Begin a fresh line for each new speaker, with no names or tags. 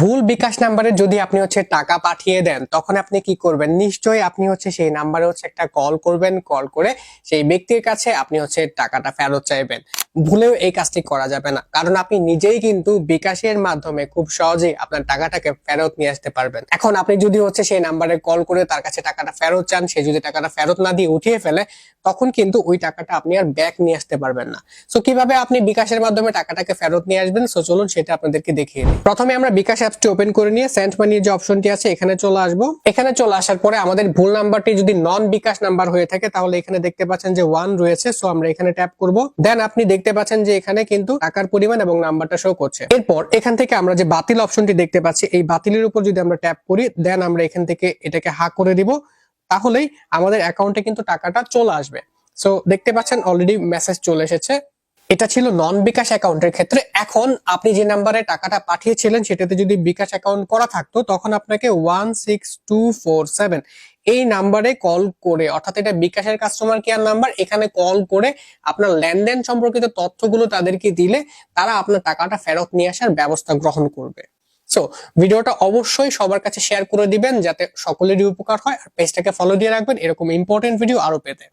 ভুল বিকাশ নাম্বারে যদি আপনি টাকা পাঠিয়ে দেন তখন আপনি কি করবেন, নিশ্চয়ই আপনি সেই নাম্বারে একটা কল করবেন, কল করে সেই ব্যক্তির কাছে আপনি টাকাটা ফেরত চাইবেন। ভুলেও এই কাজটি করা যাবে না, কারণ আপনি নিজেই কিন্তু বিকাশের মাধ্যমে খুব সহজেই আপনার টাকাটাকে ফেরত নিয়ে আসতে পারবেন। এখন আপনি যদি সেই নাম্বারে কল করে তার কাছে টাকাটা ফেরত চান, সে যদি টাকাটা ফেরত না দিয়ে উঠিয়ে ফেলে, তখন কিন্তু ওই টাকাটা আপনি আর ব্যাক নিয়ে আসতে পারবেন না। সো কিভাবে আপনি বিকাশের মাধ্যমে টাকাটাকে ফেরত নিয়ে আসবেন, সো চলুন সেটা আপনাদেরকে দেখিয়ে দিই। প্রথমে আমরা বিকাশ অ্যাপসটি ওপেন করে নিয়ে সেন্ড মানির যে অপশনটি আছে এখানে চলে আসবো। এখানে চলে আসার পরে আমাদের ভুল নাম্বারটি যদি নন বিকাশ নাম্বার হয়ে থাকে তাহলে এখানে দেখতে পাচ্ছেন যে 1 রয়েছে, সো আমরা এখানে ট্যাপ করব। দেন আপনি দেখতে পাচ্ছেন যে এখানে কিন্তু টাকার পরিমাণ এবং নাম্বারটা শো করছে। এরপর এখান থেকে আমরা যে বাতিল অপশনটি দেখতে পাচ্ছি, এই বাতিলের উপর যদি আমরা ট্যাপ করি, দেন আমরা এখান থেকে এটাকে হা করে দিব, তাহলেই আমাদের অ্যাকাউন্টে কিন্তু টাকাটা চলে আসবে। সো দেখতে পাচ্ছেন অলরেডি মেসেজ চলে এসেছে। এটা ছিল নন বিকাশ অ্যাকাউন্টের ক্ষেত্রে। এখন আপনি যে নাম্বারে টাকাটা পাঠিয়েছিলেন সেটাতে যদি বিকাশ অ্যাকাউন্ট করা থাকতো তখন আপনাকে 16247 এই নাম্বারে কল করে, অর্থাৎ এটা বিকাশের কাস্টমার কেয়ার নাম্বার, এখানে কল করে আপনার লেনদেন সম্পর্কিত তথ্যগুলো তাদেরকে দিলে তারা আপনার টাকাটা ফেরত নিয়ে আসার ব্যবস্থা গ্রহণ করবে। সো ভিডিওটা অবশ্যই সবার কাছে শেয়ার করে দিবেন যাতে সকলেরই উপকার হয়, আর পেজটাকে ফলো দিয়ে রাখবেন এরকম ইম্পর্টেন্ট ভিডিও আরো পেতে।